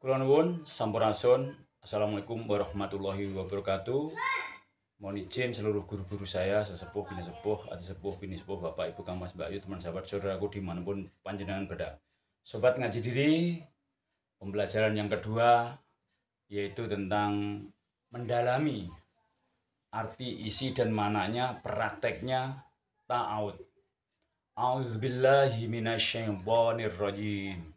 Kula nuwun sampurasun. Assalamualaikum warahmatullahi wabarakatuh. Mohon izin seluruh guru-guru saya, sesepuh, bini sepuh, adi sepuh, bini sepuh, bapak, ibu, kang mas, mbak ayu, teman sahabat, saudaraku dimanapun panjenengan berada. Sobat ngaji diri, pembelajaran yang kedua yaitu tentang mendalami arti, isi, dan maknanya, prakteknya ta'awud. A'udzubillahi minasyaitonirrajim.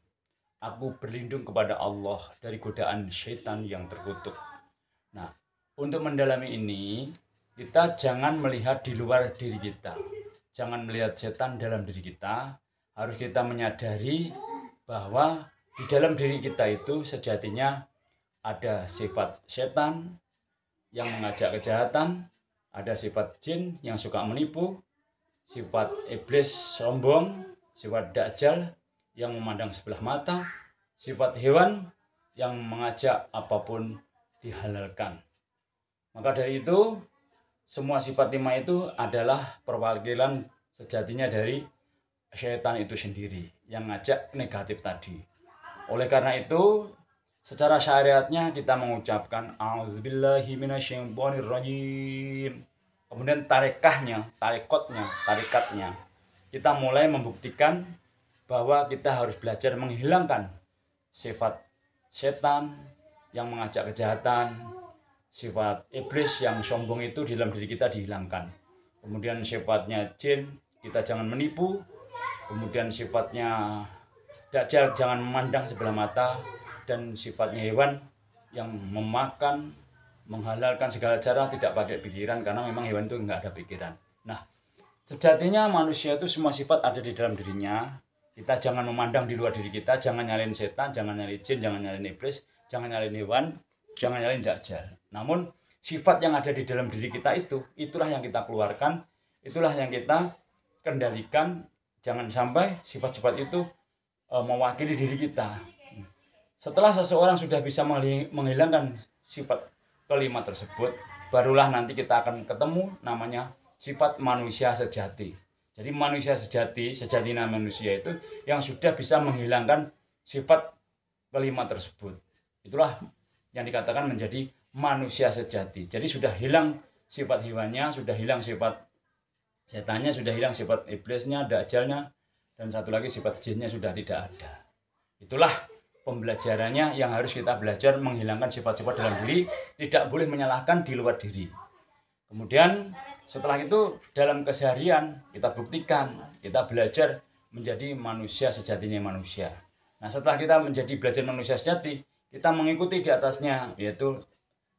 Aku berlindung kepada Allah dari godaan syaitan yang terkutuk. Nah, untuk mendalami ini, kita jangan melihat di luar diri kita. Jangan melihat setan dalam diri kita. Harus kita menyadari bahwa di dalam diri kita itu sejatinya ada sifat setan yang mengajak kejahatan, ada sifat jin yang suka menipu, sifat iblis sombong, sifat dajjal yang memandang sebelah mata, sifat hewan yang mengajak apapun dihalalkan. Maka dari itu, semua sifat 5 itu adalah perwakilan sejatinya dari syaitan itu sendiri yang ngajak negatif tadi. Oleh karena itu, secara syariatnya kita mengucapkan A'udzubillahi minasyaitonirrajim. Kemudian tarikatnya, kita mulai membuktikan bahwa kita harus belajar menghilangkan sifat setan yang mengajak kejahatan, sifat iblis yang sombong itu di dalam diri kita dihilangkan. Kemudian sifatnya jin, kita jangan menipu. Kemudian sifatnya dajjal, jangan memandang sebelah mata. Dan sifatnya hewan yang memakan, menghalalkan segala cara tidak pakai pikiran, karena memang hewan itu enggak ada pikiran. Nah, sejatinya manusia itu semua sifat ada di dalam dirinya. Kita jangan memandang di luar diri kita, jangan nyalain setan, jangan nyalain jin, jangan nyalain iblis, jangan nyalain hewan, jangan nyalain dajjal. Namun sifat yang ada di dalam diri kita itu, itulah yang kita keluarkan, itulah yang kita kendalikan. Jangan sampai sifat-sifat itu mewakili diri kita. Setelah seseorang sudah bisa menghilangkan sifat kelima tersebut, barulah nanti kita akan ketemu namanya sifat manusia sejati. Jadi manusia sejatinya manusia itu yang sudah bisa menghilangkan sifat kelima tersebut. Itulah yang dikatakan menjadi manusia sejati. Jadi sudah hilang sifat hewannya, sudah hilang sifat setannya, sudah hilang sifat iblisnya, dajjalnya, dan satu lagi sifat jinnya sudah tidak ada. Itulah pembelajarannya yang harus kita belajar, menghilangkan sifat-sifat dalam diri, tidak boleh menyalahkan di luar diri. Kemudian setelah itu dalam keseharian kita buktikan, kita belajar menjadi manusia sejatinya manusia. Nah, setelah kita menjadi belajar manusia sejati, kita mengikuti di atasnya, yaitu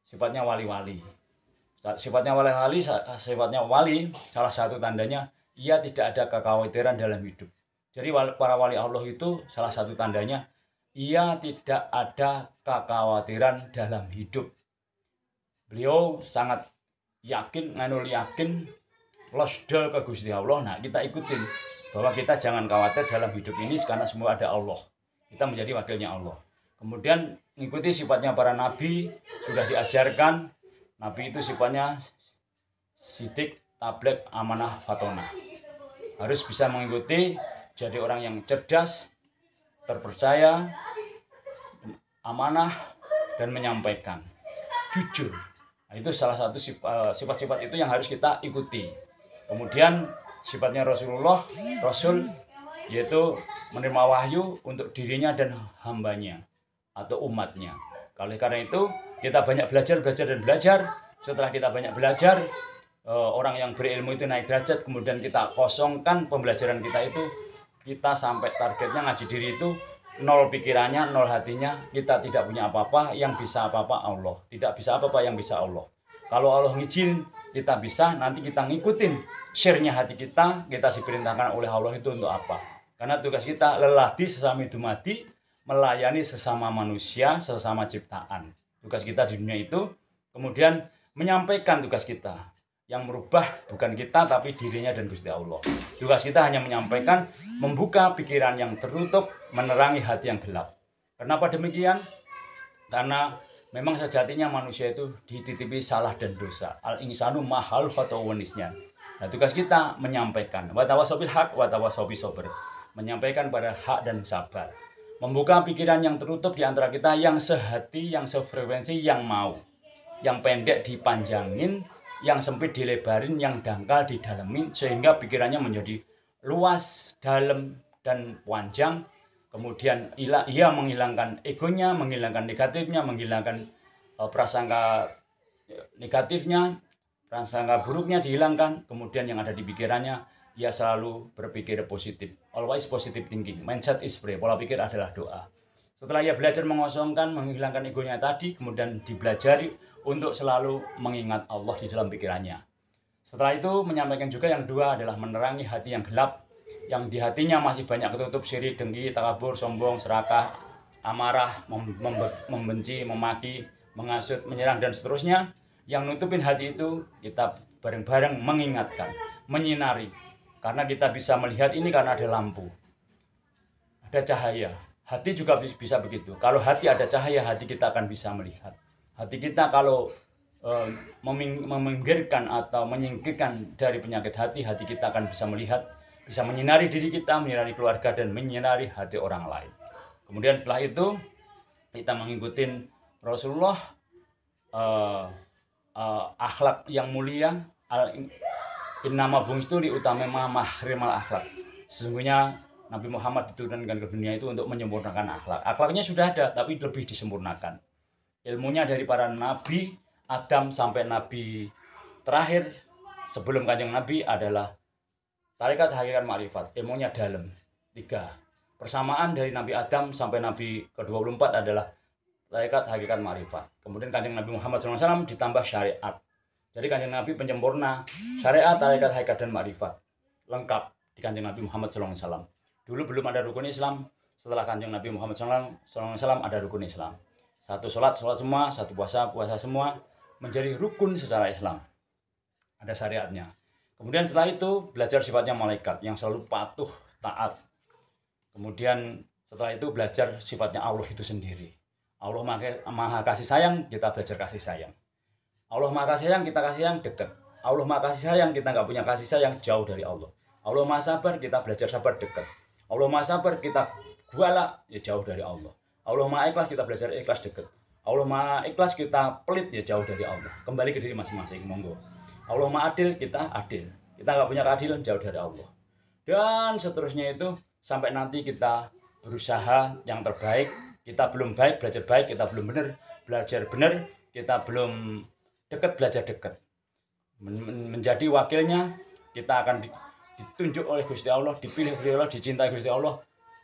sifatnya wali-wali. Sifatnya wali, salah satu tandanya ia tidak ada kekhawatiran dalam hidup. Jadi para wali Allah itu salah satu tandanya ia tidak ada kekhawatiran dalam hidup. Beliau sangat yakin losdol ke Gusti Allah. Nah, kita ikutin bahwa kita jangan khawatir dalam hidup ini karena semua ada Allah. Kita menjadi wakilnya Allah. Kemudian mengikuti sifatnya para nabi, sudah diajarkan. Nabi itu sifatnya sidik, tablek, amanah, fatona. Harus bisa mengikuti, jadi orang yang cerdas, terpercaya, amanah, dan menyampaikan, jujur. Nah, itu salah satu sifat-sifat itu yang harus kita ikuti. Kemudian sifatnya Rasul, yaitu menerima wahyu untuk dirinya dan hambanya atau umatnya. Oleh karena itu kita banyak belajar. Setelah kita banyak belajar, orang yang berilmu itu naik derajat. Kemudian kita kosongkan pembelajaran kita itu, kita sampai targetnya ngaji diri itu nol pikirannya, nol hatinya. Kita tidak punya apa-apa, yang bisa apa-apa Allah. Tidak bisa apa-apa, yang bisa Allah. Kalau Allah ngizin, kita bisa, nanti kita ngikutin share-nya hati kita diperintahkan oleh Allah itu untuk apa. Karena tugas kita leladi sesama dumadi, melayani sesama manusia, sesama ciptaan. Tugas kita di dunia itu, kemudian menyampaikan tugas kita. Yang merubah bukan kita, tapi dirinya dan Gusti Allah. Tugas kita hanya menyampaikan, membuka pikiran yang tertutup, menerangi hati yang gelap. Kenapa demikian? Karena memang sejatinya manusia itu dititipi salah dan dosa. Al-insanu mahal fatawanisnya. Nah, tugas kita menyampaikan. Wa tawasaw bil haq wa tawasaw bis sabr. Menyampaikan pada hak dan sabar. Membuka pikiran yang tertutup di antara kita, yang sehati, yang sefrekuensi, yang mau. Yang pendek dipanjangin, yang sempit dilebarin, yang dangkal didalemin, sehingga pikirannya menjadi luas, dalam, dan panjang. Kemudian ia menghilangkan egonya, menghilangkan negatifnya, menghilangkan prasangka negatifnya, prasangka buruknya dihilangkan. Kemudian yang ada di pikirannya, ia selalu berpikir positif. Always positive thinking. Mindset is prayer. Pola pikir adalah doa. Setelah ia belajar mengosongkan, menghilangkan egonya tadi, kemudian dipelajari untuk selalu mengingat Allah di dalam pikirannya. Setelah itu menyampaikan juga yang kedua adalah menerangi hati yang gelap, yang di hatinya masih banyak ketutup syirik, dengki, takabur, sombong, serakah, amarah, membenci, memaki, menghasut, menyerang, dan seterusnya. Yang nutupin hati itu kita bareng-bareng mengingatkan, menyinari. Karena kita bisa melihat ini karena ada lampu, ada cahaya. Hati juga bisa begitu. Kalau hati ada cahaya, hati kita akan bisa melihat. Hati kita kalau meminggirkan atau menyingkirkan dari penyakit hati, hati kita akan bisa melihat, bisa menyinari diri kita, menyinari keluarga, dan menyinari hati orang lain. Kemudian setelah itu kita mengikuti Rasulullah, akhlak yang mulia, innama bu'itsu liutammima mahrimal akhlak. Sesungguhnya Nabi Muhammad diturunkan ke dunia itu untuk menyempurnakan akhlak. Akhlaknya sudah ada, tapi lebih disempurnakan. Ilmunya dari para nabi Adam sampai nabi terakhir sebelum kanjeng Nabi adalah tarekat hakikat ma'rifat. Ilmunya dalam. 3. Persamaan dari Nabi Adam sampai Nabi ke-24 adalah tarekat hakikat ma'rifat. Kemudian kanjeng Nabi Muhammad SAW ditambah syariat. Jadi kanjeng Nabi penyempurna syariat, tarekat, hakikat, dan ma'rifat. Lengkap di kanjeng Nabi Muhammad SAW. Dulu belum ada rukun Islam. Setelah kanjeng Nabi Muhammad SAW ada rukun Islam. Satu sholat semua. Satu puasa semua. Menjadi rukun secara Islam. Ada syariatnya. Kemudian setelah itu belajar sifatnya malaikat yang selalu patuh, taat. Kemudian setelah itu belajar sifatnya Allah itu sendiri. Allah maha kasih sayang, kita belajar kasih sayang. Allah maha kasih sayang, kita kasih sayang, dekat. Allah maha kasih sayang, kita nggak punya kasih sayang, jauh dari Allah. Allah maha sabar, kita belajar sabar, dekat. Allah maha sabar, kita galak, ya jauh dari Allah. Allah maha ikhlas, kita belajar ikhlas, dekat. Allah maha ikhlas, kita pelit, ya jauh dari Allah. Kembali ke diri masing-masing, monggo. Allah maha adil, kita adil. Kita nggak punya keadilan, jauh dari Allah. Dan seterusnya itu, sampai nanti kita berusaha yang terbaik. Kita belum baik, belajar baik. Kita belum benar, belajar benar. Kita belum dekat, belajar dekat. Menjadi wakilnya, kita akan ditunjuk oleh Gusti Allah, dipilih Gusti Allah, dicintai Gusti Allah,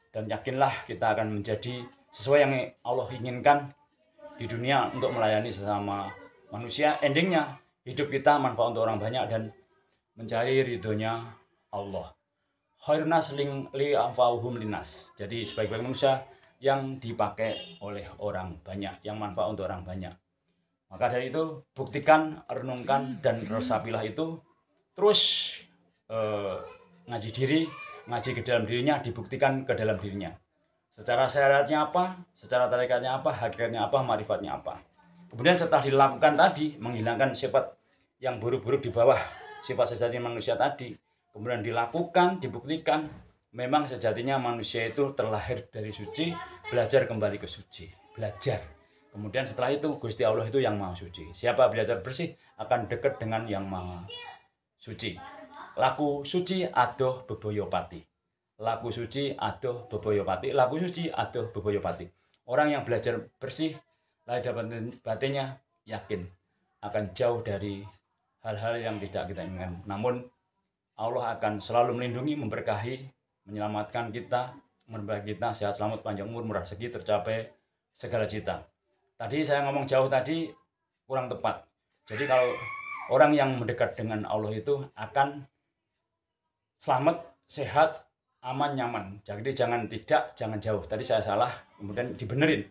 dan yakinlah kita akan menjadi sesuai yang Allah inginkan di dunia untuk melayani sesama manusia. Endingnya hidup kita manfaat untuk orang banyak dan mencari ridhonya Allah. Khairun nas li anfa'uhum linnas. Jadi sebaik-baik manusia yang dipakai oleh orang banyak, yang manfaat untuk orang banyak. Maka dari itu buktikan, renungkan, dan resapilah itu. Terus ngaji diri, ngaji ke dalam dirinya, dibuktikan ke dalam dirinya. Secara syariatnya apa, secara tarikatnya apa, hakikatnya apa, marifatnya apa. Kemudian setelah dilakukan tadi, menghilangkan sifat yang buruk-buruk di bawah sifat sejati manusia tadi. Kemudian dilakukan, dibuktikan, memang sejatinya manusia itu terlahir dari suci, belajar kembali ke suci. Belajar. Kemudian setelah itu Gusti Allah itu yang maha suci. Siapa belajar bersih akan dekat dengan yang maha suci. Laku suci adoh bebaya pati. Laku suci adoh bebaya pati. Laku suci adoh bebaya pati. Orang yang belajar bersih, lahir dan batinnya yakin akan jauh dari hal-hal yang tidak kita inginkan. Namun Allah akan selalu melindungi, memberkahi, menyelamatkan kita, memberkahi kita sehat selamat, panjang umur, murah rezeki, tercapai segala cita. Tadi saya ngomong jauh tadi kurang tepat. Jadi kalau orang yang mendekat dengan Allah itu akan selamat, sehat, aman, nyaman. Jadi jangan jauh. Tadi saya salah, kemudian dibenerin.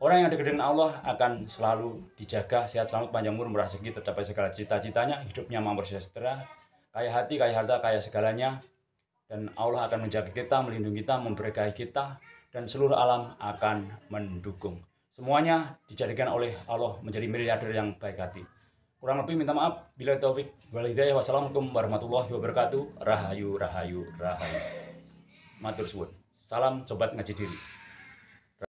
Orang yang dekat dengan Allah akan selalu dijaga, sehat, selamat, panjang umur, murah rezeki, tercapai segala cita-citanya, hidupnya mampu sejahtera, kaya hati, kaya harta, kaya segalanya. Dan Allah akan menjaga kita, melindungi kita, memberkahi kita, dan seluruh alam akan mendukung. Semuanya dijadikan oleh Allah menjadi miliarder yang baik hati. Kurang lebih minta maaf. Bila taufik wal hidayah. Wassalamualaikum warahmatullahi wabarakatuh. Rahayu, rahayu, rahayu. Matur suwun. Salam sobat ngaji diri.